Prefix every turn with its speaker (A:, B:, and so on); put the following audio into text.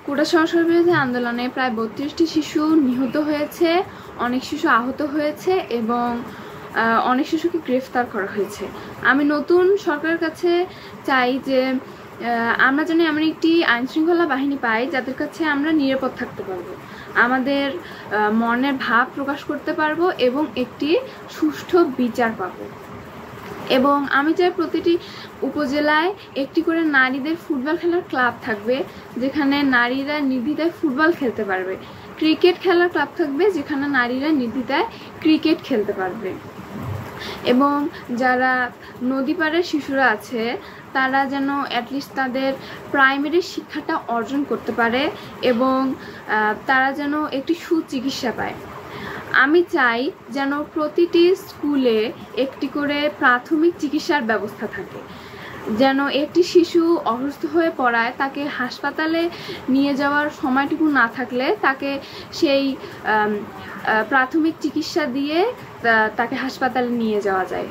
A: কোটা সংস্কার বিরোধী আন্দোলনে প্রায় 32টি শিশু নিহত হয়েছে, অনেক শিশু আহত হয়েছে এবং অনেক শিশুকে গ্রেফতার করা হয়েছে। আমি নতুন সরকারের কাছে চাই যে আমরা যেন এমন একটি আইনশৃঙ্খলা বাহিনী পাই যাদের কাছে আমরা নিরাপদ থাকতে পারবো, আমাদের মনের ভাব প্রকাশ করতে পারবো এবং একটি সুষ্ঠু বিচার পাবো। এবং আমি চাই প্রতিটি উপজেলায় একটি করে নারীদের ফুটবল খেলার ক্লাব থাকবে, যেখানে নারীরা নির্দ্বিধায় ফুটবল খেলতে পারবে। ক্রিকেট খেলার ক্লাব থাকবে, যেখানে নারীরা নির্দ্বিধায় ক্রিকেট খেলতে পারবে। এবং যারা নদী পাড়ের শিশুরা আছে তারা যেন অ্যাটলিস্ট তাদের প্রাইমারি শিক্ষাটা অর্জন করতে পারে এবং তারা যেন একটি সুচিকিৎসা পায়। আমি চাই যেন প্রতিটি স্কুলে একটি করে প্রাথমিক চিকিৎসার ব্যবস্থা থাকে, যেন একটি শিশু অসুস্থ হয়ে পড়ায় তাকে হাসপাতালে নিয়ে যাওয়ার সময়টুকু না থাকলে তাকে সেই প্রাথমিক চিকিৎসা দিয়ে তাকে হাসপাতালে নিয়ে যাওয়া যায়।